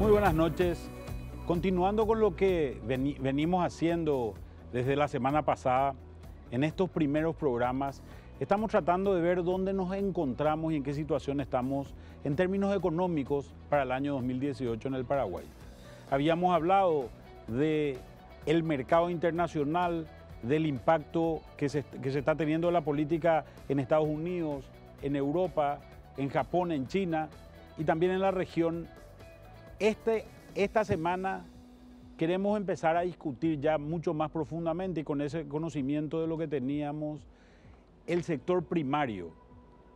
Muy buenas noches. Continuando con lo que venimos haciendo desde la semana pasada, en estos primeros programas, estamos tratando de ver dónde nos encontramos y en qué situación estamos en términos económicos para el año 2018 en el Paraguay. Habíamos hablado del mercado internacional, del impacto que se está teniendo la política en Estados Unidos, en Europa, en Japón, en China y también en la región. Esta semana queremos empezar a discutir ya mucho más profundamente y con ese conocimiento de lo que teníamos, el sector primario.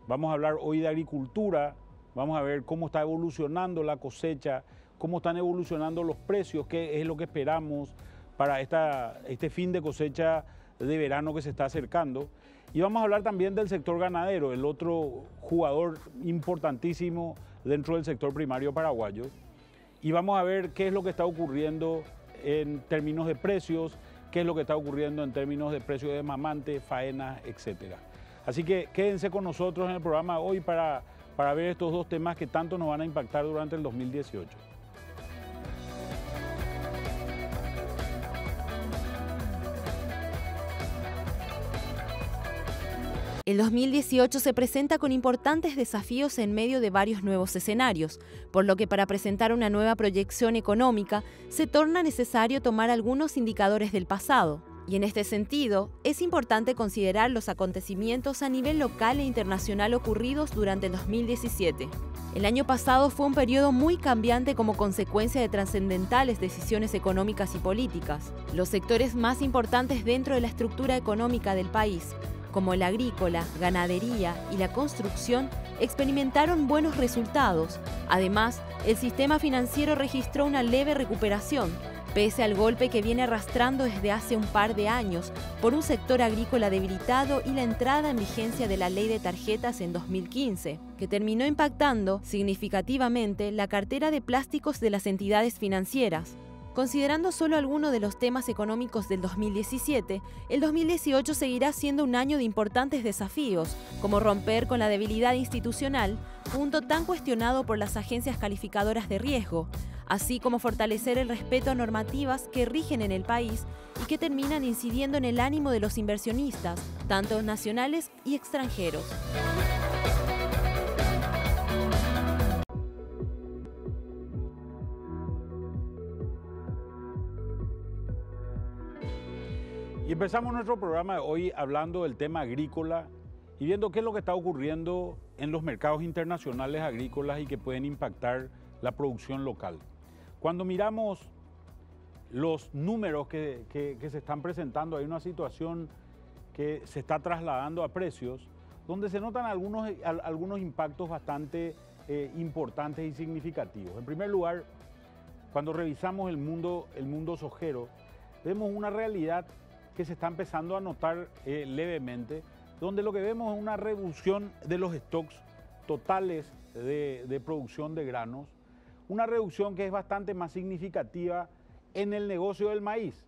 Vamos a hablar hoy de agricultura, vamos a ver cómo está evolucionando la cosecha, cómo están evolucionando los precios, qué es lo que esperamos para este fin de cosecha de verano que se está acercando. Y vamos a hablar también del sector ganadero, el otro jugador importantísimo dentro del sector primario paraguayo. Y vamos a ver qué es lo que está ocurriendo en términos de precios, qué es lo que está ocurriendo en términos de precios de mamantes, faenas, etc. Así que quédense con nosotros en el programa hoy para ver estos dos temas que tanto nos van a impactar durante el 2018. El 2018 se presenta con importantes desafíos en medio de varios nuevos escenarios, por lo que para presentar una nueva proyección económica se torna necesario tomar algunos indicadores del pasado. Y en este sentido, es importante considerar los acontecimientos a nivel local e internacional ocurridos durante el 2017. El año pasado fue un periodo muy cambiante como consecuencia de trascendentales decisiones económicas y políticas. Los sectores más importantes dentro de la estructura económica del país, como la agrícola, ganadería y la construcción, experimentaron buenos resultados. Además, el sistema financiero registró una leve recuperación, pese al golpe que viene arrastrando desde hace un par de años por un sector agrícola debilitado y la entrada en vigencia de la ley de tarjetas en 2015, que terminó impactando significativamente la cartera de plásticos de las entidades financieras. Considerando solo algunos de los temas económicos del 2017, el 2018 seguirá siendo un año de importantes desafíos, como romper con la debilidad institucional, punto tan cuestionado por las agencias calificadoras de riesgo, así como fortalecer el respeto a normativas que rigen en el país y que terminan incidiendo en el ánimo de los inversionistas, tanto nacionales y extranjeros. Y empezamos nuestro programa de hoy hablando del tema agrícola y viendo qué es lo que está ocurriendo en los mercados internacionales agrícolas y que pueden impactar la producción local. Cuando miramos los números que se están presentando, hay una situación que se está trasladando a precios donde se notan algunos impactos bastante importantes y significativos. En primer lugar, cuando revisamos el mundo sojero, vemos una realidad que se está empezando a notar levemente, donde lo que vemos es una reducción de los stocks totales de producción de granos, una reducción que es bastante más significativa en el negocio del maíz.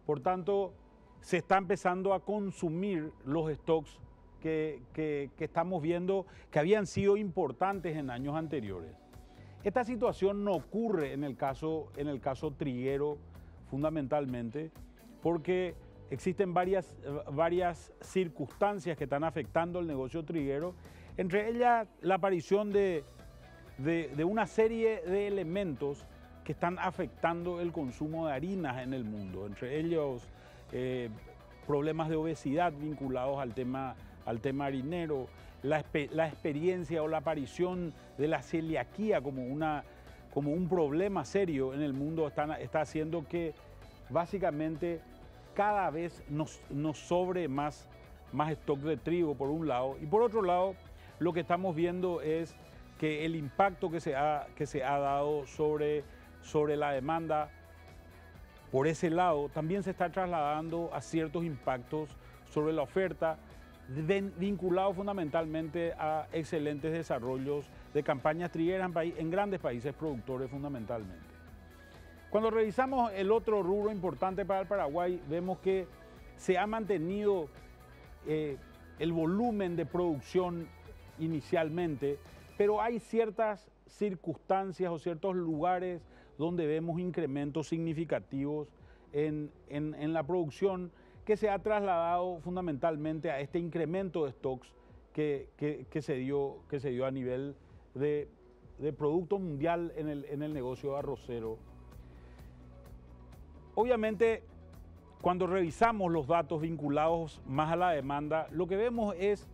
Por tanto, se está empezando a consumir los stocks que estamos viendo que habían sido importantes en años anteriores. Esta situación no ocurre en el caso triguero fundamentalmente, porque existen varias circunstancias que están afectando el negocio triguero, entre ellas la aparición de una serie de elementos que están afectando el consumo de harinas en el mundo, entre ellos problemas de obesidad vinculados al tema harinero, la experiencia o la aparición de la celiaquía como un problema serio en el mundo está haciendo que básicamente cada vez nos sobre más stock de trigo por un lado, y por otro lado lo que estamos viendo es que el impacto que se ha dado sobre la demanda por ese lado también se está trasladando a ciertos impactos sobre la oferta, vinculados fundamentalmente a excelentes desarrollos de campañas trigueras en grandes países productores fundamentalmente. Cuando revisamos el otro rubro importante para el Paraguay, vemos que se ha mantenido el volumen de producción inicialmente, pero hay ciertas circunstancias o ciertos lugares donde vemos incrementos significativos en la producción, que se ha trasladado fundamentalmente a este incremento de stocks que se dio a nivel de producto mundial en el negocio arrocero. Obviamente, cuando revisamos los datos vinculados más a la demanda, lo que vemos es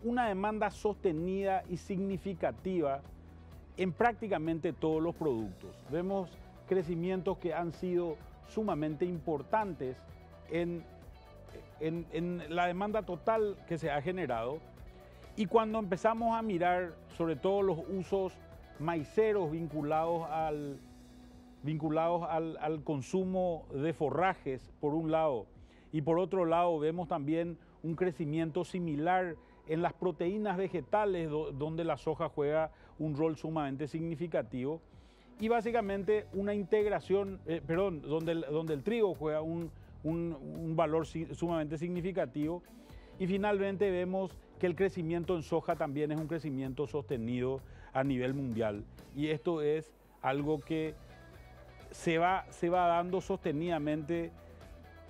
una demanda sostenida y significativa en prácticamente todos los productos. Vemos crecimientos que han sido sumamente importantes en la demanda total que se ha generado. Y cuando empezamos a mirar sobre todo los usos maiceros vinculados al consumo de forrajes, por un lado, y por otro lado vemos también un crecimiento similar en las proteínas vegetales, donde la soja juega un rol sumamente significativo, y básicamente una integración, donde el trigo juega un valor sumamente significativo, y finalmente vemos que el crecimiento en soja también es un crecimiento sostenido a nivel mundial, y esto es algo que se va dando sostenidamente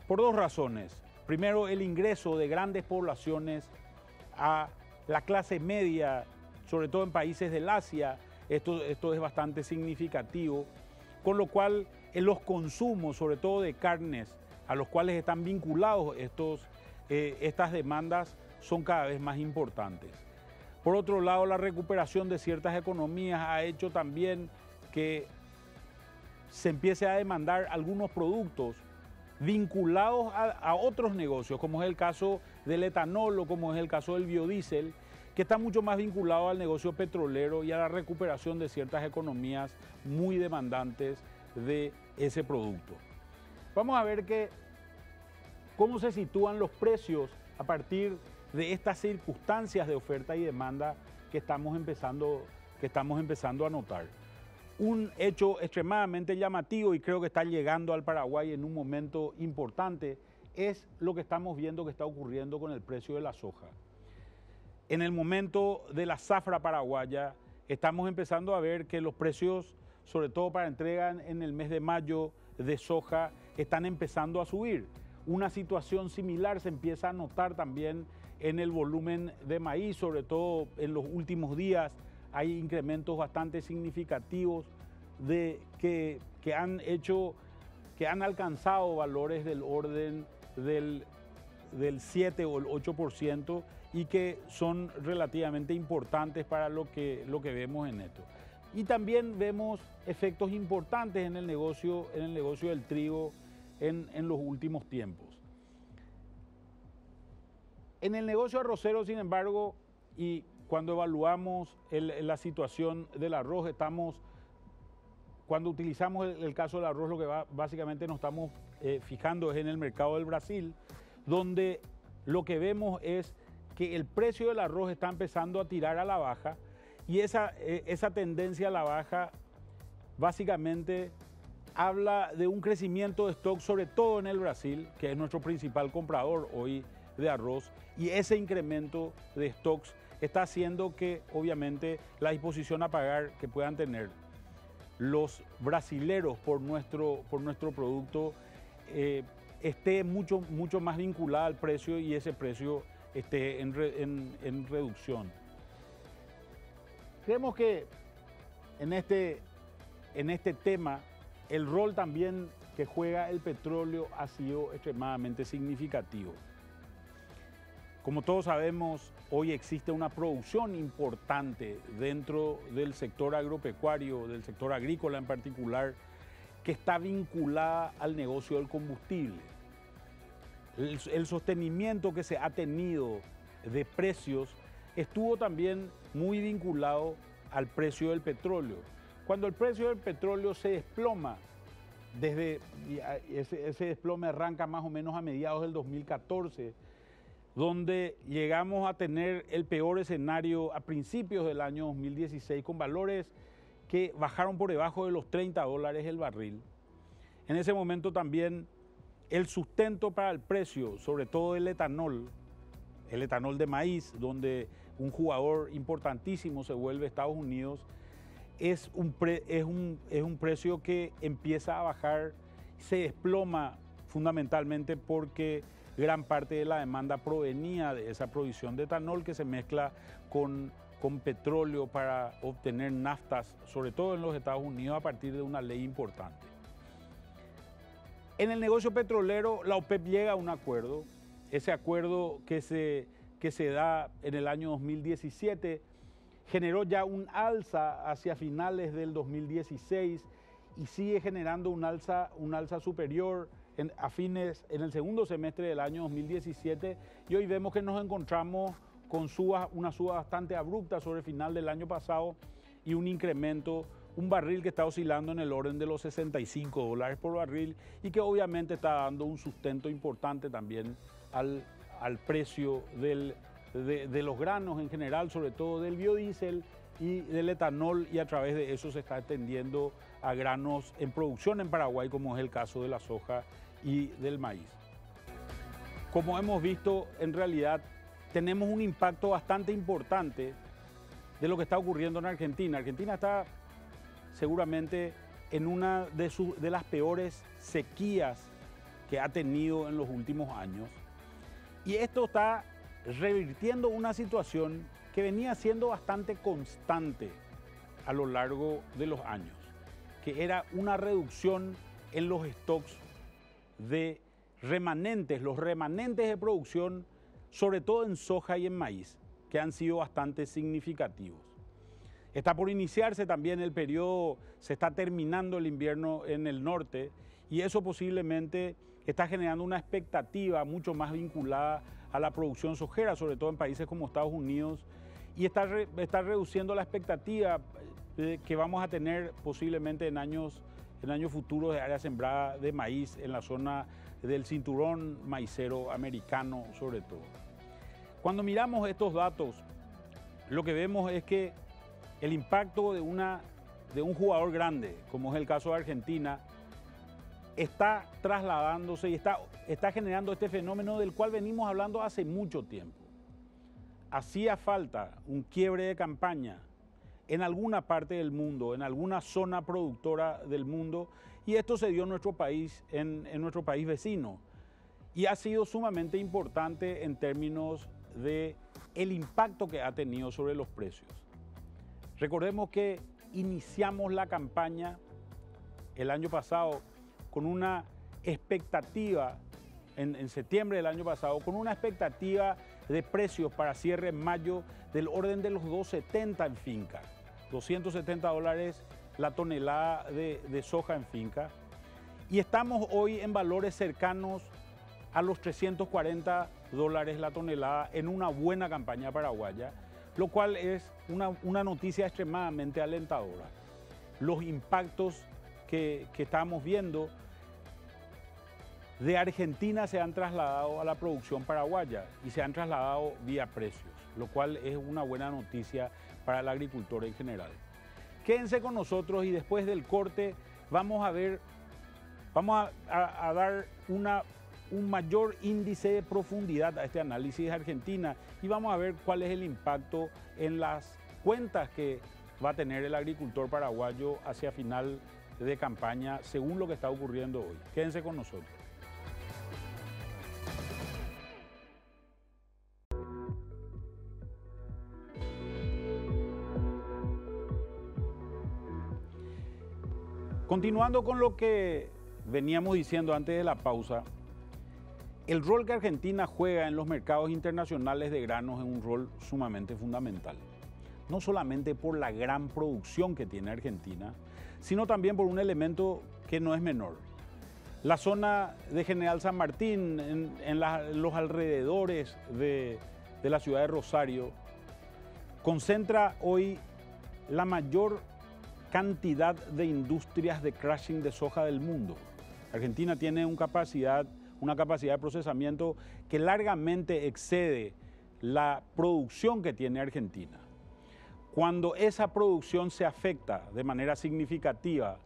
por dos razones. Primero, el ingreso de grandes poblaciones a la clase media, sobre todo en países del Asia. Esto es bastante significativo, con lo cual en los consumos, sobre todo de carnes, a los cuales están vinculados estas demandas, son cada vez más importantes. Por otro lado, la recuperación de ciertas economías ha hecho también que se empiece a demandar algunos productos vinculados a otros negocios, como es el caso del etanol o como es el caso del biodiesel, que está mucho más vinculado al negocio petrolero y a la recuperación de ciertas economías muy demandantes de ese producto. Vamos a ver cómo se sitúan los precios a partir de estas circunstancias de oferta y demanda que estamos empezando a notar. Un hecho extremadamente llamativo, y creo que está llegando al Paraguay en un momento importante, es lo que estamos viendo que está ocurriendo con el precio de la soja. En el momento de la zafra paraguaya, estamos empezando a ver que los precios, sobre todo para entrega en el mes de mayo de soja, están empezando a subir. Una situación similar se empieza a notar también en el volumen de maíz, sobre todo en los últimos días. Hay incrementos bastante significativos que han alcanzado valores del orden del 7 o el 8% y que son relativamente importantes para lo que vemos en esto. Y también vemos efectos importantes en el negocio del trigo en los últimos tiempos. En el negocio arrocero, sin embargo, y cuando evaluamos la situación del arroz, cuando utilizamos el caso del arroz, lo que básicamente nos estamos fijando es en el mercado del Brasil, donde lo que vemos es que el precio del arroz está empezando a tirar a la baja, y esa tendencia a la baja básicamente habla de un crecimiento de stock, sobre todo en el Brasil, que es nuestro principal comprador hoy de arroz, y ese incremento de stocks está haciendo que obviamente la disposición a pagar que puedan tener los brasileros por nuestro producto esté mucho más vinculada al precio, y ese precio esté en reducción. Creemos que en este tema el rol también que juega el petróleo ha sido extremadamente significativo. Como todos sabemos, hoy existe una producción importante dentro del sector agropecuario, del sector agrícola en particular, que está vinculada al negocio del combustible. El sostenimiento que se ha tenido de precios estuvo también muy vinculado al precio del petróleo. Cuando el precio del petróleo se desploma, ese desplome arranca más o menos a mediados del 2014, donde llegamos a tener el peor escenario a principios del año 2016, con valores que bajaron por debajo de los $30 el barril. En ese momento también el sustento para el precio, sobre todo el etanol de maíz, donde un jugador importantísimo se vuelve Estados Unidos, es un precio que empieza a bajar, se desploma fundamentalmente porque gran parte de la demanda provenía de esa provisión de etanol que se mezcla con petróleo para obtener naftas, sobre todo en los Estados Unidos, a partir de una ley importante. En el negocio petrolero, la OPEP llega a un acuerdo. Ese acuerdo que se da en el año 2017 generó ya un alza hacia finales del 2016 y sigue generando un alza superior en el segundo semestre del año 2017, y hoy vemos que nos encontramos con una suba bastante abrupta sobre el final del año pasado y un incremento, un barril que está oscilando en el orden de los $65 por barril y que obviamente está dando un sustento importante también al precio de los granos en general, sobre todo del biodiesel y del etanol, y a través de eso se está extendiendo a granos en producción en Paraguay, como es el caso de la soja y del maíz. Como hemos visto, en realidad tenemos un impacto bastante importante de lo que está ocurriendo en Argentina. Argentina está seguramente en una de las peores sequías que ha tenido en los últimos años, y esto está revirtiendo una situación que venía siendo bastante constante a lo largo de los años, que era una reducción en los stocks de remanentes, los remanentes de producción, sobre todo en soja y en maíz, que han sido bastante significativos. Está por iniciarse también el periodo, se está terminando el invierno en el norte, y eso posiblemente está generando una expectativa mucho más vinculada a la producción sojera, sobre todo en países como Estados Unidos, y está reduciendo la expectativa que vamos a tener posiblemente en años futuros de área sembrada de maíz en la zona del cinturón maicero americano sobre todo. Cuando miramos estos datos, lo que vemos es que el impacto de un jugador grande, como es el caso de Argentina, está trasladándose y está generando este fenómeno del cual venimos hablando hace mucho tiempo. Hacía falta un quiebre de campaña en alguna parte del mundo, en alguna zona productora del mundo, y esto se dio en nuestro país, en nuestro país vecino, y ha sido sumamente importante en términos de el impacto que ha tenido sobre los precios. Recordemos que iniciamos la campaña el año pasado con una expectativa, en septiembre del año pasado, con una expectativa de precios para cierre en mayo del orden de los $270 en finca, $270 la tonelada de soja en finca, y estamos hoy en valores cercanos a los $340 la tonelada en una buena campaña paraguaya, lo cual es una noticia extremadamente alentadora. Los impactos que estamos viendo de Argentina se han trasladado a la producción paraguaya y se han trasladado vía precios, lo cual es una buena noticia para el agricultor en general. Quédense con nosotros y después del corte vamos a dar un mayor índice de profundidad a este análisis de Argentina y vamos a ver cuál es el impacto en las cuentas que va a tener el agricultor paraguayo hacia final de campaña según lo que está ocurriendo hoy. Quédense con nosotros. Continuando con lo que veníamos diciendo antes de la pausa, el rol que Argentina juega en los mercados internacionales de granos es un rol sumamente fundamental. No solamente por la gran producción que tiene Argentina, sino también por un elemento que no es menor. La zona de General San Martín, en los alrededores de la ciudad de Rosario, concentra hoy la mayor cantidad de industrias de crushing de soja del mundo. Argentina tiene una capacidad de procesamiento que largamente excede la producción que tiene Argentina. Cuando esa producción se afecta de manera significativa,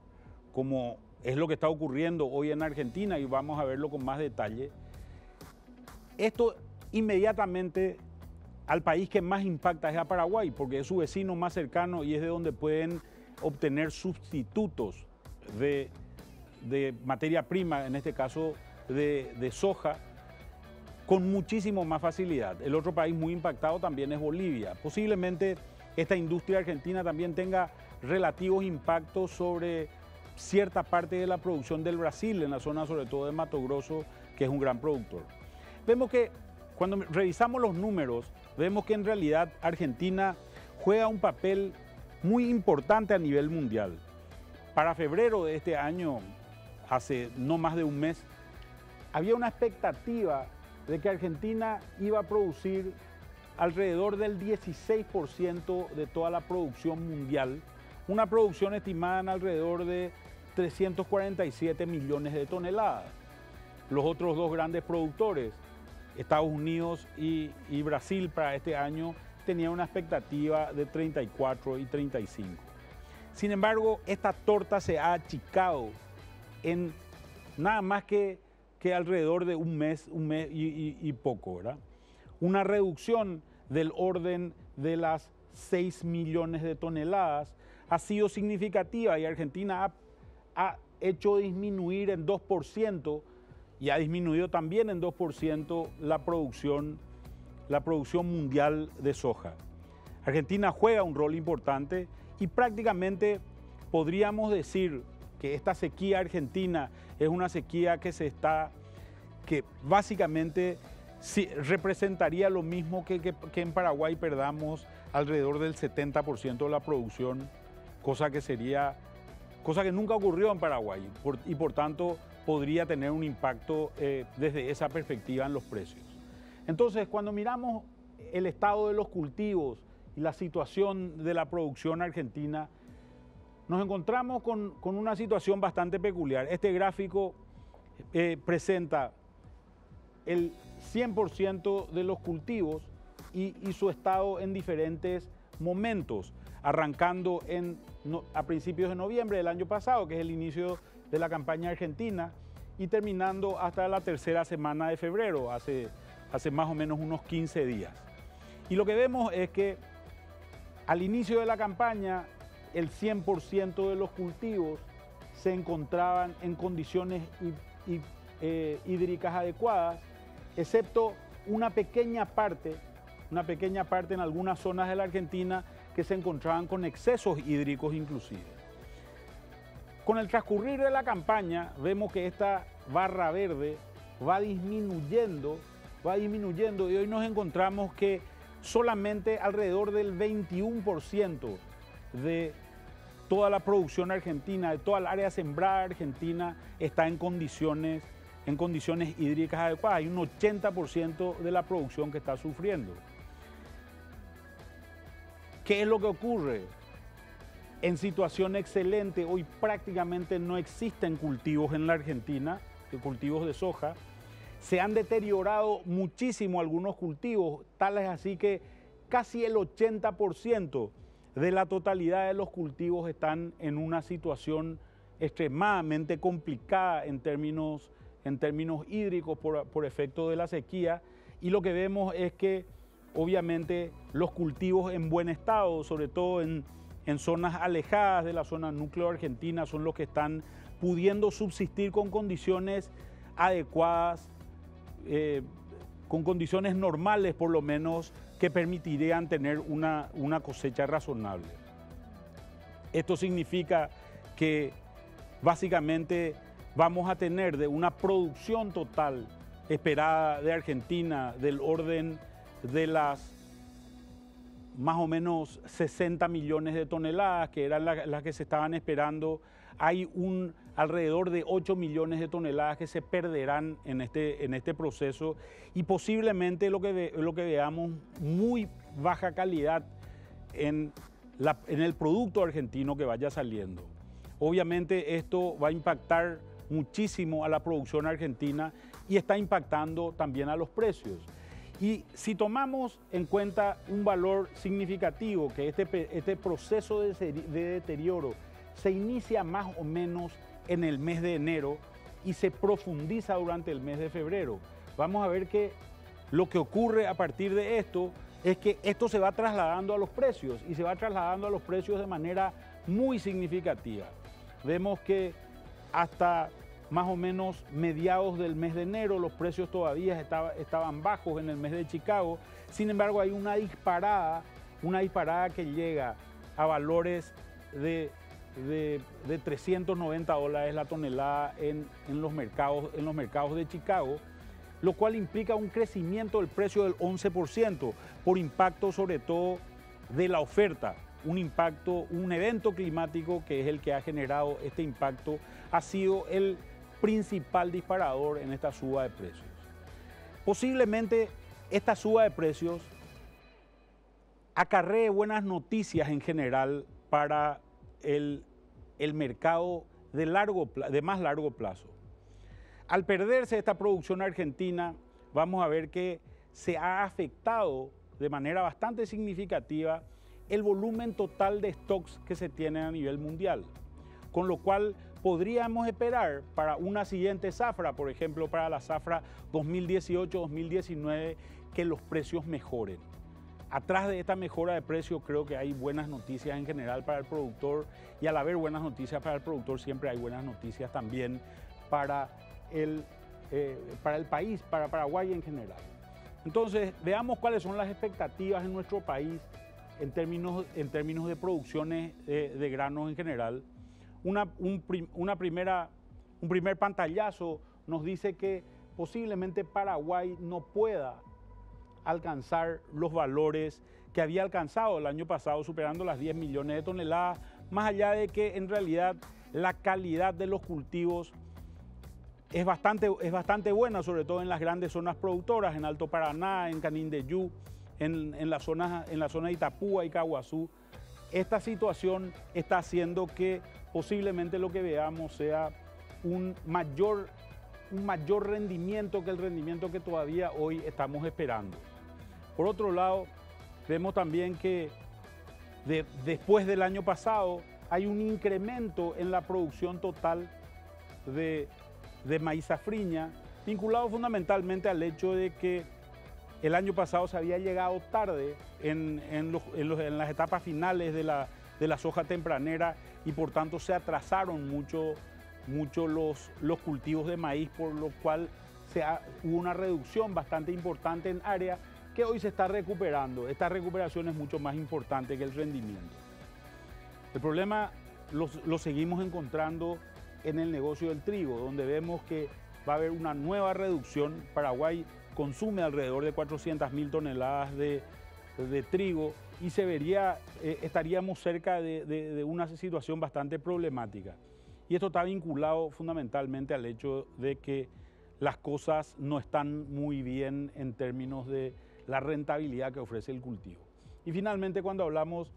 como es lo que está ocurriendo hoy en Argentina, y vamos a verlo con más detalle, esto inmediatamente al país que más impacta es a Paraguay, porque es su vecino más cercano y es de donde pueden obtener sustitutos de materia prima, en este caso de soja, con muchísimo más facilidad. El otro país muy impactado también es Bolivia. Posiblemente esta industria argentina también tenga relativos impactos sobre cierta parte de la producción del Brasil, en la zona sobre todo de Mato Grosso, que es un gran productor. Vemos que cuando revisamos los números, vemos que en realidad Argentina juega un papel muy importante a nivel mundial. Para febrero de este año, hace no más de un mes, había una expectativa de que Argentina iba a producir alrededor del 16% de toda la producción mundial, una producción estimada en alrededor de 347 millones de toneladas. Los otros dos grandes productores, Estados Unidos y Brasil, para este año tenían una expectativa de 34 y 35. Sin embargo, esta torta se ha achicado en nada más que alrededor de un mes y poco, ¿verdad? Una reducción del orden de las 6 millones de toneladas ha sido significativa y Argentina ha hecho disminuir en 2% y ha disminuido también en 2% la producción mundial de soja. Argentina juega un rol importante y prácticamente podríamos decir que esta sequía argentina es una sequía que básicamente representaría lo mismo que en Paraguay perdamos alrededor del 70% de la producción, cosa que nunca ocurrió en Paraguay y por tanto podría tener un impacto desde esa perspectiva en los precios. Entonces, cuando miramos el estado de los cultivos y la situación de la producción argentina, nos encontramos con una situación bastante peculiar. Este gráfico presenta el 100% de los cultivos y su estado en diferentes momentos, arrancando a principios de noviembre del año pasado, que es el inicio de la campaña argentina, y terminando hasta la tercera semana de febrero, hace más o menos unos 15 días. Y lo que vemos es que al inicio de la campaña, el 100% de los cultivos se encontraban en condiciones hídricas adecuadas, excepto una pequeña parte en algunas zonas de la Argentina que se encontraban con excesos hídricos inclusive. Con el transcurrir de la campaña vemos que esta barra verde va disminuyendo y hoy nos encontramos que solamente alrededor del 21% de toda la producción argentina, de toda el área sembrada argentina está en condiciones hídricas adecuadas. Hay un 80% de la producción que está sufriendo. ¿Qué es lo que ocurre? En situación excelente, hoy prácticamente no existen cultivos en la Argentina, cultivos de soja. Se han deteriorado muchísimo algunos cultivos, tales así que casi el 80% de la totalidad de los cultivos están en una situación extremadamente complicada en términos hídricos por efecto de la sequía. Y lo que vemos es que obviamente los cultivos en buen estado, sobre todo en zonas alejadas de la zona núcleo argentina, son los que están pudiendo subsistir con condiciones adecuadas, con condiciones normales por lo menos, que permitirían tener una cosecha razonable. Esto significa que básicamente vamos a tener de una producción total esperada de Argentina del orden de las más o menos 60 millones de toneladas, que eran las que se estaban esperando. Hay alrededor de 8 millones de toneladas que se perderán en este proceso y posiblemente lo que veamos muy baja calidad en el producto argentino que vaya saliendo. Obviamente esto va a impactar muchísimo a la producción argentina y está impactando también a los precios. Y si tomamos en cuenta un valor significativo, que este proceso de deterioro se inicia más o menos en el mes de enero y se profundiza durante el mes de febrero, vamos a ver que lo que ocurre a partir de esto es que esto se va trasladando a los precios y se va trasladando a los precios de manera muy significativa. Vemos que hasta más o menos mediados del mes de enero los precios todavía estaban bajos en el mes de Chicago. Sin embargo, hay una disparada que llega a valores de $390 la tonelada en los mercados de Chicago, lo cual implica un crecimiento del precio del 11% por impacto sobre todo de la oferta. Un evento climático que es el que ha generado este impacto ha sido el principal disparador en esta suba de precios. Posiblemente esta suba de precios acarree buenas noticias en general para el mercado de más largo plazo. Al perderse esta producción argentina, vamos a ver que se ha afectado de manera bastante significativa el volumen total de stocks que se tienen a nivel mundial, con lo cual podríamos esperar para una siguiente zafra, por ejemplo para la zafra 2018-2019, que los precios mejoren. Atrás de esta mejora de precios creo que hay buenas noticias en general para el productor, y al haber buenas noticias para el productor siempre hay buenas noticias también para el país, para Paraguay en general. Entonces veamos cuáles son las expectativas en nuestro país en términos de producciones de granos en general. Un primer pantallazo nos dice que posiblemente Paraguay no pueda alcanzar los valores que había alcanzado el año pasado, superando las 10 millones de toneladas, más allá de que en realidad la calidad de los cultivos es bastante buena, sobre todo en las grandes zonas productoras, en Alto Paraná, en Canindeyú, en la zona de Itapúa y Caguazú. Esta situación está haciendo que posiblemente lo que veamos sea un mayor rendimiento que el rendimiento que todavía hoy estamos esperando. Por otro lado, vemos también que después del año pasado hay un incremento en la producción total de maíz safriña, vinculado fundamentalmente al hecho de que el año pasado se había llegado tarde en las etapas finales de la soja tempranera, y por tanto se atrasaron mucho los cultivos de maíz, por lo cual hubo una reducción bastante importante en área que hoy se está recuperando. Esta recuperación es mucho más importante que el rendimiento. El problema lo seguimos encontrando en el negocio del trigo, donde vemos que va a haber una nueva reducción. Paraguay consume alrededor de 400.000 toneladas de trigo y estaríamos cerca de una situación bastante problemática. Y esto está vinculado fundamentalmente al hecho de que las cosas no están muy bien en términos de la rentabilidad que ofrece el cultivo. Y finalmente, cuando hablamos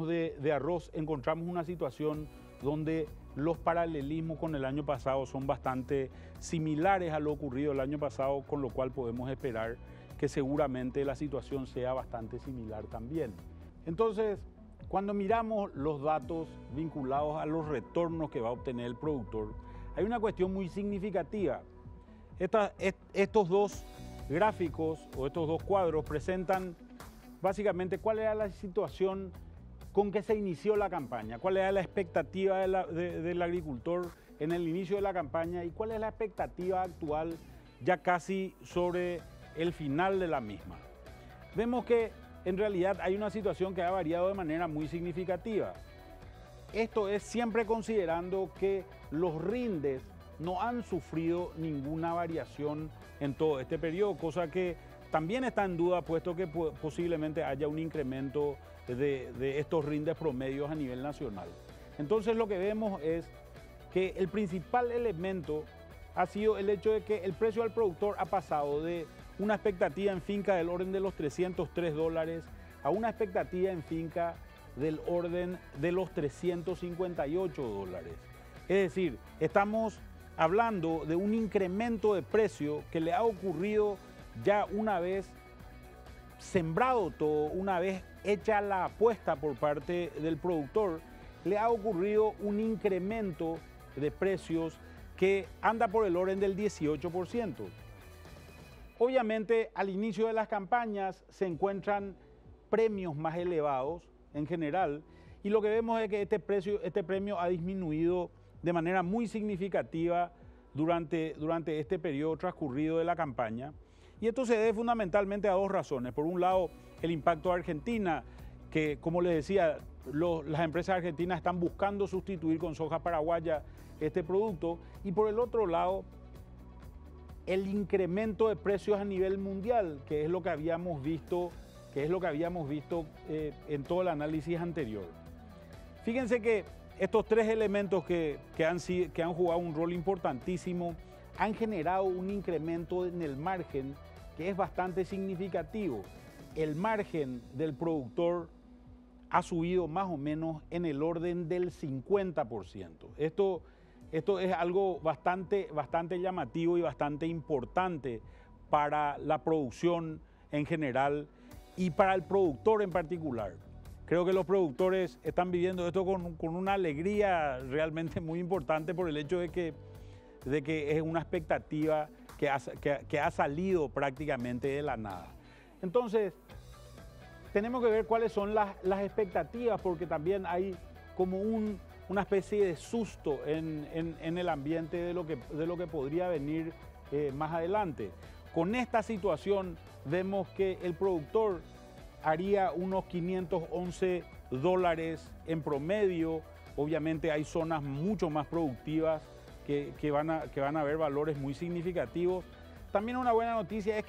de arroz, encontramos una situación donde los paralelismos con el año pasado son bastante similares a lo ocurrido el año pasado, con lo cual podemos esperar que seguramente la situación sea bastante similar también. Entonces, cuando miramos los datos vinculados a los retornos que va a obtener el productor, hay una cuestión muy significativa. Estos dos gráficos o estos dos cuadros presentan básicamente cuál era la situación con que se inició la campaña, cuál era la expectativa del agricultor en el inicio de la campaña y cuál es la expectativa actual ya casi sobre el final de la misma. Vemos que en realidad hay una situación que ha variado de manera muy significativa. Esto es siempre considerando que los rindes no han sufrido ninguna variación en todo este periodo, cosa que también está en duda, puesto que posiblemente haya un incremento de estos rindes promedios a nivel nacional. Entonces lo que vemos es que el principal elemento ha sido el hecho de que el precio al productor ha pasado de una expectativa en finca del orden de los $303 a una expectativa en finca del orden de los $358. Es decir, estamos hablando de un incremento de precio que le ha ocurrido ya una vez sembrado todo, una vez hecha la apuesta por parte del productor, le ha ocurrido un incremento de precios que anda por el orden del 18%. Obviamente, al inicio de las campañas se encuentran premios más elevados en general, y lo que vemos es que este premio ha disminuido de manera muy significativa durante este periodo transcurrido de la campaña. Y esto se debe fundamentalmente a dos razones. Por un lado, el impacto de Argentina, que como les decía, las empresas argentinas están buscando sustituir con soja paraguaya este producto. Y por el otro lado, el incremento de precios a nivel mundial, que es lo que habíamos visto, en todo el análisis anterior. Fíjense que estos tres elementos que han jugado un rol importantísimo han generado un incremento en el margen que es bastante significativo. El margen del productor ha subido más o menos en el orden del 50%. Esto es algo bastante llamativo y bastante importante para la producción en general y para el productor en particular. Creo que los productores están viviendo esto con una alegría realmente muy importante por el hecho de que es una expectativa que ha salido prácticamente de la nada. Entonces, tenemos que ver cuáles son las expectativas, porque también hay como una especie de susto en el ambiente de lo que podría venir más adelante. Con esta situación vemos que el productor haría unos $511 en promedio. Obviamente hay zonas mucho más productivas que van a ver valores muy significativos. También una buena noticia es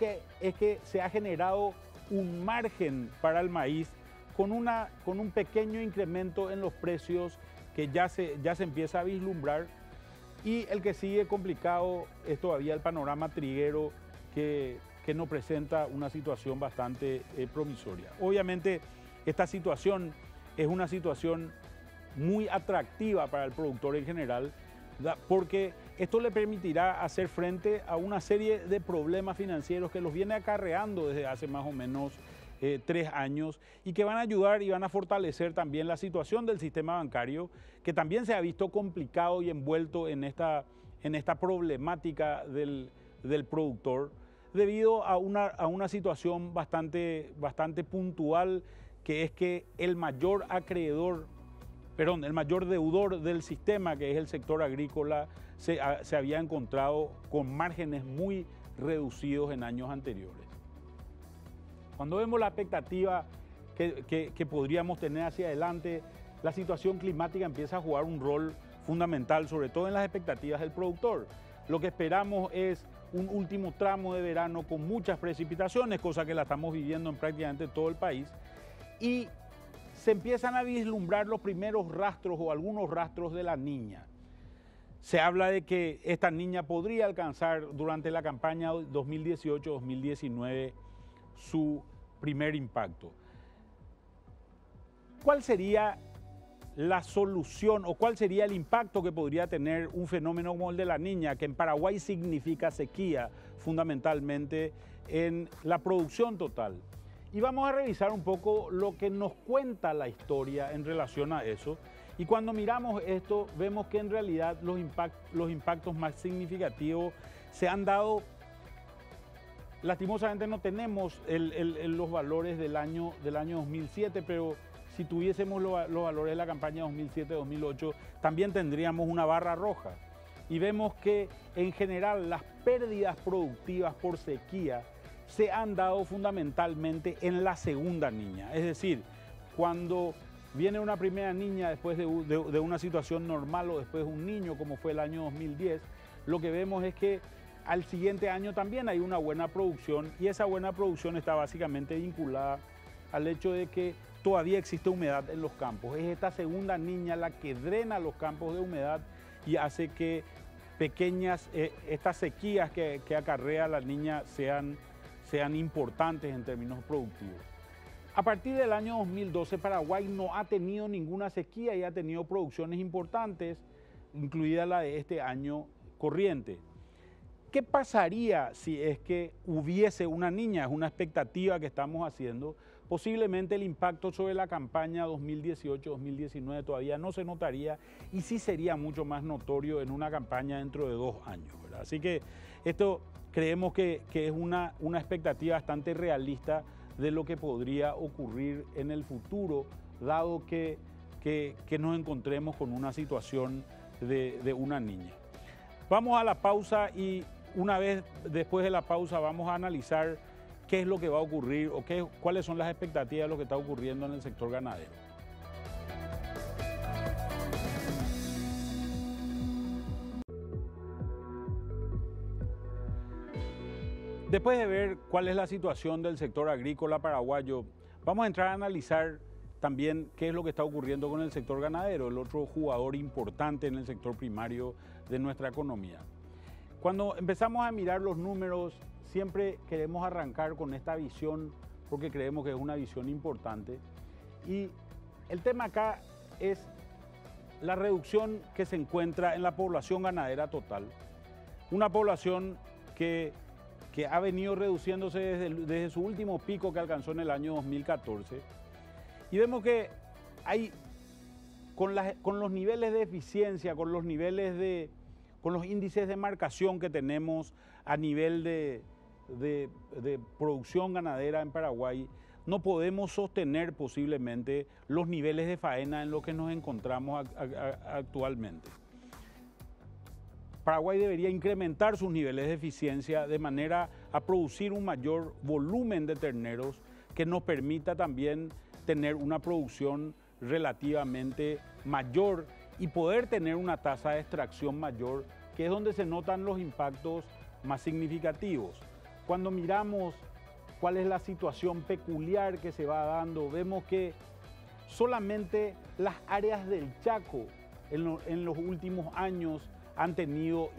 que se ha generado un margen para el maíz con un pequeño incremento en los precios que ya se empieza a vislumbrar. Y el que sigue complicado es todavía el panorama triguero, que nos presenta una situación bastante promisoria. Obviamente esta situación es una situación muy atractiva para el productor en general, porque esto le permitirá hacer frente a una serie de problemas financieros que los viene acarreando desde hace más o menos 3 años y que van a ayudar y van a fortalecer también la situación del sistema bancario, que también se ha visto complicado y envuelto en esta problemática del productor, debido a una situación bastante puntual, que es que el mayor deudor del sistema, que es el sector agrícola, se había encontrado con márgenes muy reducidos en años anteriores. Cuando vemos la expectativa que podríamos tener hacia adelante, la situación climática empieza a jugar un rol fundamental, sobre todo en las expectativas del productor. Lo que esperamos es un último tramo de verano con muchas precipitaciones, cosa que la estamos viviendo en prácticamente todo el país, y se empiezan a vislumbrar los primeros rastros o algunos rastros de la Niña. Se habla de que esta Niña podría alcanzar durante la campaña 2018-2019 su primer impacto. ¿Cuál sería la solución o cuál sería el impacto que podría tener un fenómeno como el de la Niña, que en Paraguay significa sequía fundamentalmente en la producción total? Y vamos a revisar un poco lo que nos cuenta la historia en relación a eso. Y cuando miramos esto, vemos que en realidad los impactos más significativos se han dado. Lastimosamente no tenemos los valores del año 2007, pero si tuviésemos los valores de la campaña 2007-2008, también tendríamos una barra roja. Y vemos que en general las pérdidas productivas por sequía se han dado fundamentalmente en la segunda Niña. Es decir, cuando viene una primera Niña después de una situación normal o después de un niño, como fue el año 2010, lo que vemos es que al siguiente año también hay una buena producción, y esa buena producción está básicamente vinculada al hecho de que todavía existe humedad en los campos. Es esta segunda Niña la que drena los campos de humedad y hace que estas sequías que acarrea la Niña sean importantes en términos productivos. A partir del año 2012, Paraguay no ha tenido ninguna sequía y ha tenido producciones importantes, incluida la de este año corriente. ¿Qué pasaría si es que hubiese una Niña? Es una expectativa que estamos haciendo. Posiblemente el impacto sobre la campaña 2018-2019 todavía no se notaría, y sí sería mucho más notorio en una campaña dentro de 2 años, ¿verdad? Así que esto creemos que es una expectativa bastante realista de lo que podría ocurrir en el futuro, dado que que nos encontremos con una situación de una niña. Vamos a la pausa y una vez después de la pausa vamos a analizar qué es lo que va a ocurrir o cuáles son las expectativas de lo que está ocurriendo en el sector ganadero. Después de ver cuál es la situación del sector agrícola paraguayo, vamos a entrar a analizar también qué es lo que está ocurriendo con el sector ganadero, el otro jugador importante en el sector primario de nuestra economía. Cuando empezamos a mirar los números, siempre queremos arrancar con esta visión porque creemos que es una visión importante. Y el tema acá es la reducción que se encuentra en la población ganadera total. Una población que ha venido reduciéndose desde su último pico que alcanzó en el año 2014. Y vemos que hay, con los niveles de eficiencia, con los índices de marcación que tenemos a nivel de producción ganadera en Paraguay, no podemos sostener posiblemente los niveles de faena en los que nos encontramos actualmente. Paraguay debería incrementar sus niveles de eficiencia de manera a producir un mayor volumen de terneros que nos permita también tener una producción relativamente mayor y poder tener una tasa de extracción mayor, que es donde se notan los impactos más significativos. Cuando miramos cuál es la situación peculiar que se va dando, vemos que solamente las áreas del Chaco en los últimos años han tenido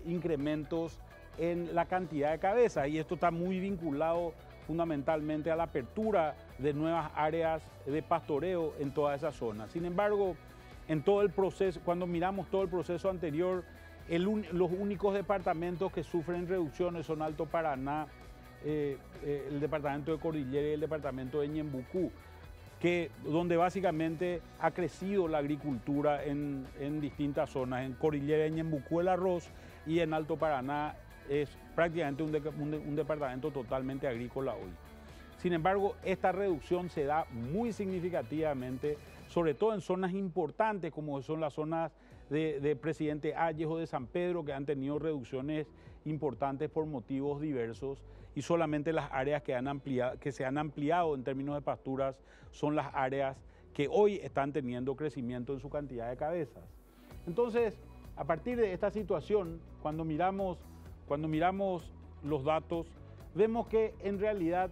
incrementos en la cantidad de cabezas, y esto está muy vinculado fundamentalmente a la apertura de nuevas áreas de pastoreo en toda esa zona. Sin embargo, en todo el proceso, cuando miramos todo el proceso anterior, los únicos departamentos que sufren reducciones son Alto Paraná, el departamento de Cordillera y el departamento de Ñembucú, donde básicamente ha crecido la agricultura en distintas zonas. En Cordillera y Ñembucú el arroz, y en Alto Paraná es prácticamente un departamento totalmente agrícola hoy. Sin embargo, esta reducción se da muy significativamente, sobre todo en zonas importantes como son las zonas de Presidente Hayes o de San Pedro, que han tenido reducciones importantes por motivos diversos, y solamente las áreas que se han ampliado en términos de pasturas son las áreas que hoy están teniendo crecimiento en su cantidad de cabezas. Entonces, a partir de esta situación, cuando miramos los datos, vemos que en realidad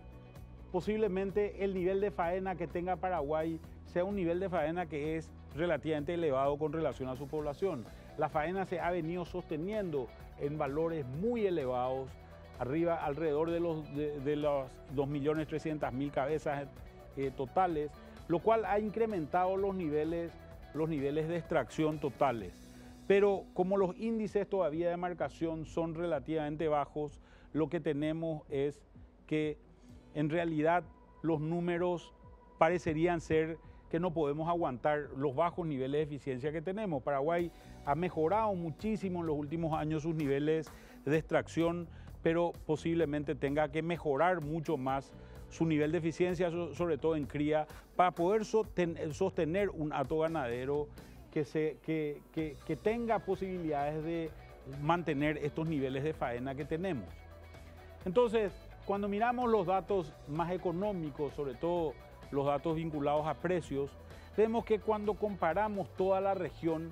posiblemente el nivel de faena que tenga Paraguay sea un nivel de faena que es relativamente elevado con relación a su población. La faena se ha venido sosteniendo en valores muy elevados, alrededor de los 2.300.000 cabezas totales, lo cual ha incrementado los niveles de extracción totales. Pero como los índices todavía de marcación son relativamente bajos, lo que tenemos es que en realidad los números parecerían ser que no podemos aguantar los bajos niveles de eficiencia que tenemos. Paraguay ha mejorado muchísimo en los últimos años sus niveles de extracción, pero posiblemente tenga que mejorar mucho más su nivel de eficiencia, sobre todo en cría, para poder sostener un hato ganadero que tenga posibilidades de mantener estos niveles de faena que tenemos. Entonces, cuando miramos los datos más económicos, sobre todo los datos vinculados a precios, vemos que cuando comparamos toda la región,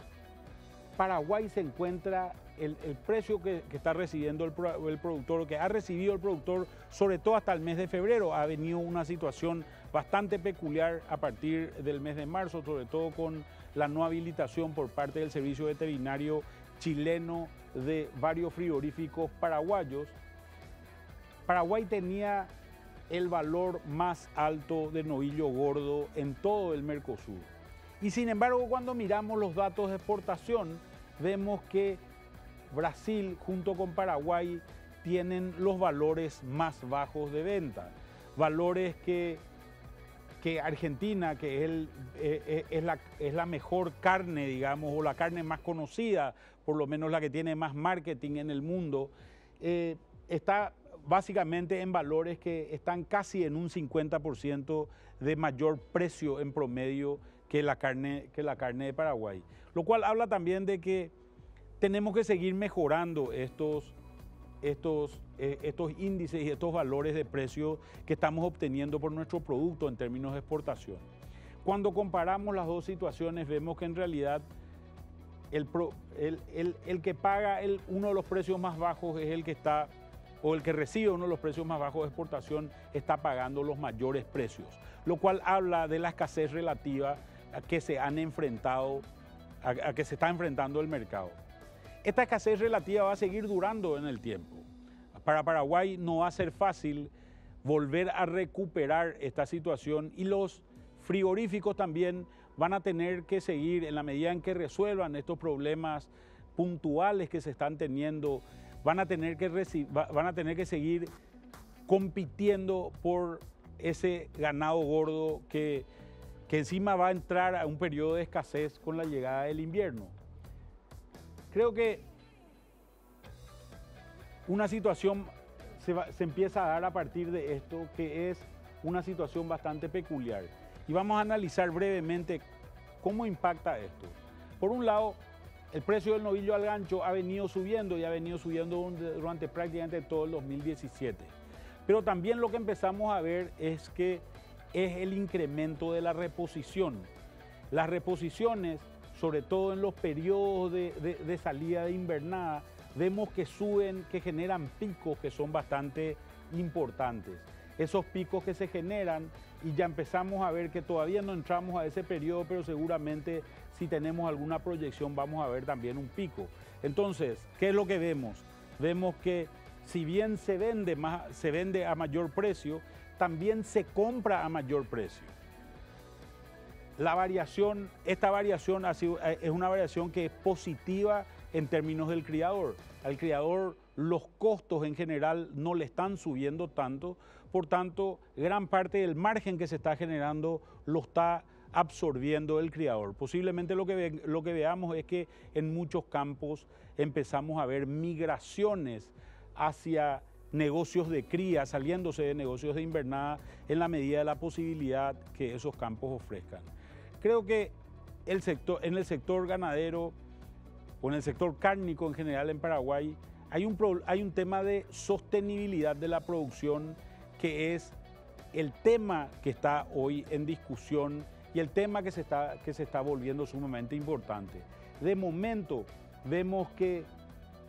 Paraguay se encuentra el precio que está recibiendo el productor, que ha recibido el productor, sobre todo hasta el mes de febrero. Ha venido una situación bastante peculiar a partir del mes de marzo, sobre todo con la no habilitación por parte del Servicio Veterinario chileno de varios frigoríficos paraguayos. Paraguay tenía el valor más alto de novillo gordo en todo el Mercosur. Y sin embargo, cuando miramos los datos de exportación, vemos que Brasil junto con Paraguay tienen los valores más bajos de venta. Valores que Argentina, que es la mejor carne, digamos, o la carne más conocida, por lo menos la que tiene más marketing en el mundo, está básicamente en valores que están casi en un 50% de mayor precio en promedio que la carne de Paraguay. Lo cual habla también de que tenemos que seguir mejorando estos índices y estos valores de precio que estamos obteniendo por nuestro producto en términos de exportación. Cuando comparamos las dos situaciones vemos que en realidad el que paga uno de los precios más bajos es el que está, o el que recibe uno de los precios más bajos de exportación está pagando los mayores precios, lo cual habla de la escasez relativa a que se han enfrentado, a que se está enfrentando el mercado. Esta escasez relativa va a seguir durando en el tiempo. Para Paraguay no va a ser fácil volver a recuperar esta situación y los frigoríficos también van a tener que seguir, en la medida en que resuelvan estos problemas puntuales que se están teniendo, van a tener que seguir compitiendo por ese ganado gordo que encima va a entrar a un periodo de escasez con la llegada del invierno. Creo que una situación se empieza a dar a partir de esto, que es una situación bastante peculiar. Y vamos a analizar brevemente cómo impacta esto. Por un lado, el precio del novillo al gancho ha venido subiendo y ha venido subiendo durante prácticamente todo el 2017. Pero también lo que empezamos a ver es que es el incremento de la reposición. Las reposiciones, sobre todo en los periodos de salida de invernada, vemos que suben, que generan picos que son bastante importantes. Esos picos que se generan, y ya empezamos a ver que todavía no entramos a ese periodo, pero seguramente si tenemos alguna proyección vamos a ver también un pico. Entonces, ¿qué es lo que vemos? Vemos que si bien se vende a mayor precio, también se compra a mayor precio. Esta variación es una variación que es positiva en términos del criador. Al criador los costos en general no le están subiendo tanto, por tanto, gran parte del margen que se está generando lo está absorbiendo el criador. Posiblemente lo que veamos es que en muchos campos empezamos a ver migraciones hacia negocios de cría, saliéndose de negocios de invernada en la medida de la posibilidad que esos campos ofrezcan. Creo que en el sector ganadero o en el sector cárnico en general en Paraguay hay un tema de sostenibilidad de la producción que es el tema que está hoy en discusión y el tema que se está volviendo sumamente importante. De momento vemos que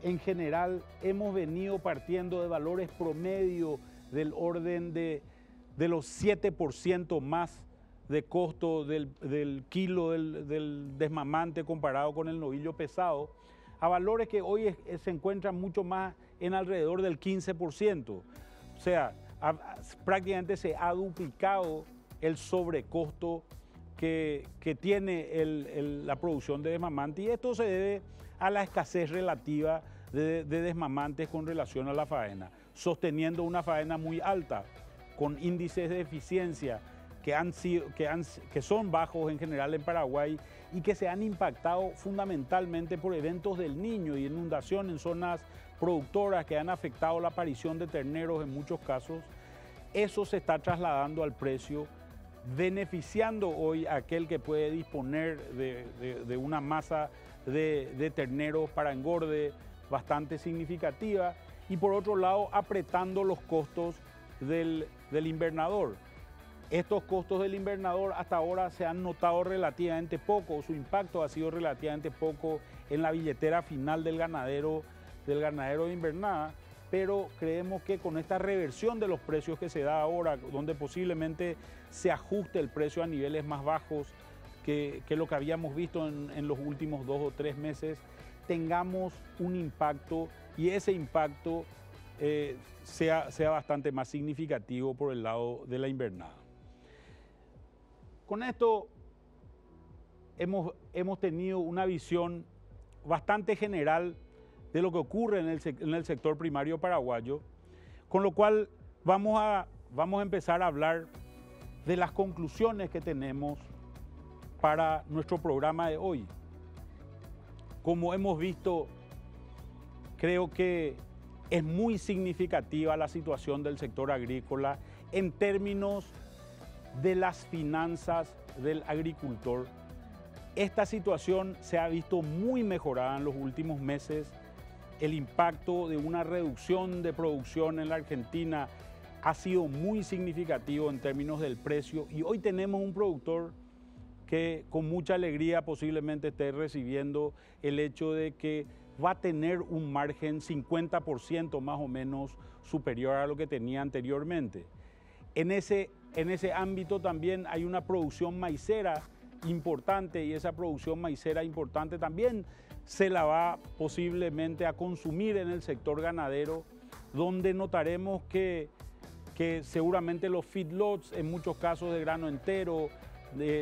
en general hemos venido partiendo de valores promedio del orden de los 7% más de costo del kilo del desmamante comparado con el novillo pesado, a valores que hoy se encuentran mucho más en alrededor del 15%. O sea, prácticamente se ha duplicado el sobrecosto que tiene la producción de desmamante, y esto se debe a la escasez relativa de desmamantes con relación a la faena, sosteniendo una faena muy alta, con índices de eficiencia que son bajos en general en Paraguay y que se han impactado fundamentalmente por eventos del Niño y inundación en zonas productoras que han afectado la aparición de terneros en muchos casos. Eso se está trasladando al precio, beneficiando hoy a aquel que puede disponer de una masa de terneros para engorde bastante significativa, y por otro lado apretando los costos del invernador. Estos costos del invernador hasta ahora se han notado relativamente poco, su impacto ha sido relativamente poco en la billetera final del ganadero de invernada, pero creemos que con esta reversión de los precios que se da ahora, donde posiblemente se ajuste el precio a niveles más bajos que lo que habíamos visto en los últimos 2 o 3 meses, tengamos un impacto, y ese impacto sea bastante más significativo por el lado de la invernada. Con esto hemos tenido una visión bastante general de lo que ocurre en el sector primario paraguayo, con lo cual vamos a empezar a hablar de las conclusiones que tenemos para nuestro programa de hoy. Como hemos visto, creo que es muy significativa la situación del sector agrícola en términos de las finanzas del agricultor. Esta situación se ha visto muy mejorada en los últimos meses. El impacto de una reducción de producción en la Argentina ha sido muy significativo en términos del precio y hoy tenemos un productor que con mucha alegría posiblemente esté recibiendo el hecho de que va a tener un margen 50% más o menos superior a lo que tenía anteriormente. En ese ámbito también hay una producción maicera importante y esa producción maicera importante también se la va posiblemente a consumir en el sector ganadero, donde notaremos que seguramente los feedlots, en muchos casos de grano entero,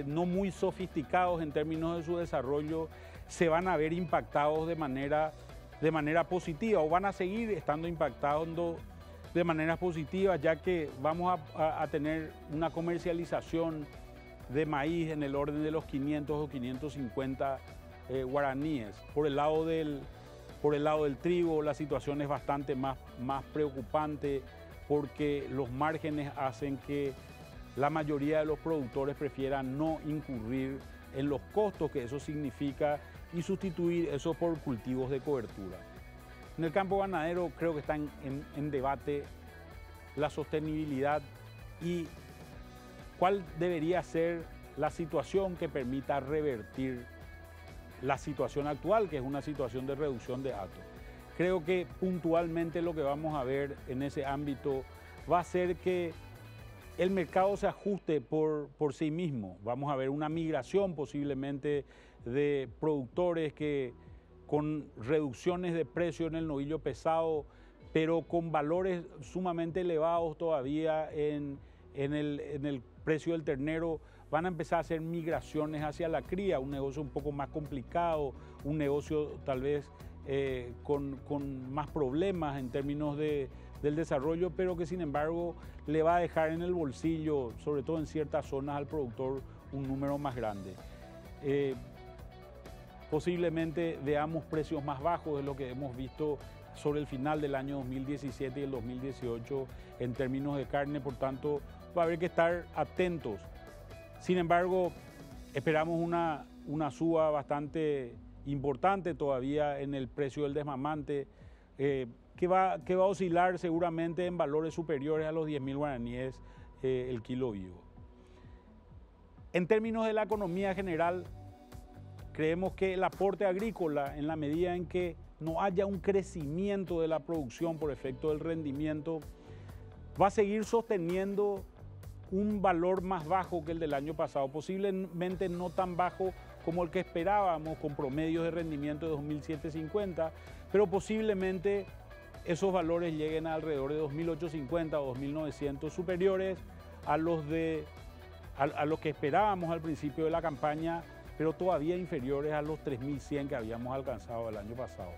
no muy sofisticados en términos de su desarrollo, se van a ver impactados de manera positiva o van a seguir estando impactando de manera positiva, ya que vamos a tener una comercialización de maíz en el orden de los 500 o 550 guaraníes. Por el lado del trigo la situación es bastante más preocupante porque los márgenes hacen que la mayoría de los productores prefieran no incurrir en los costos que eso significa y sustituir eso por cultivos de cobertura. En el campo ganadero creo que está en debate la sostenibilidad y cuál debería ser la situación que permita revertir la situación actual, que es una situación de reducción de hatos. Creo que puntualmente lo que vamos a ver en ese ámbito va a ser que el mercado se ajuste por sí mismo. Vamos a ver una migración posiblemente de productores que con reducciones de precio en el novillo pesado, pero con valores sumamente elevados todavía en el precio del ternero, van a empezar a hacer migraciones hacia la cría, un negocio un poco más complicado, un negocio tal vez con más problemas en términos del desarrollo, pero que sin embargo le va a dejar en el bolsillo, sobre todo en ciertas zonas al productor, un número más grande. Posiblemente veamos precios más bajos de lo que hemos visto sobre el final del año 2017 y el 2018 en términos de carne, por tanto va a haber que estar atentos. Sin embargo, esperamos una suba bastante importante todavía en el precio del desmamante, que va a oscilar seguramente en valores superiores a los 10.000 guaraníes el kilo vivo. En términos de la economía general, creemos que el aporte agrícola, en la medida en que no haya un crecimiento de la producción por efecto del rendimiento, va a seguir sosteniendo un valor más bajo que el del año pasado, posiblemente no tan bajo como el que esperábamos con promedios de rendimiento de 2.750, pero posiblemente esos valores lleguen a alrededor de 2.850 o 2.900, superiores a los que esperábamos al principio de la campaña, pero todavía inferiores a los 3.100 que habíamos alcanzado el año pasado.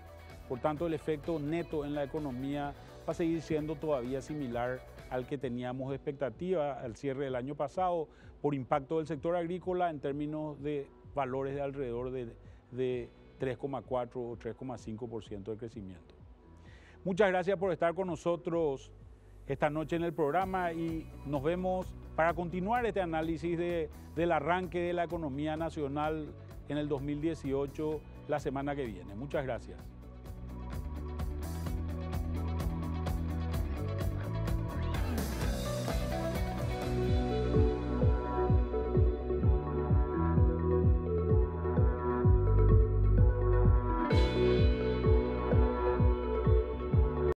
Por tanto, el efecto neto en la economía va a seguir siendo todavía similar al que teníamos de expectativa al cierre del año pasado por impacto del sector agrícola en términos de valores de alrededor de 3,4 o 3,5% de crecimiento. Muchas gracias por estar con nosotros esta noche en el programa y nos vemos para continuar este análisis del arranque de la economía nacional en el 2018 la semana que viene. Muchas gracias.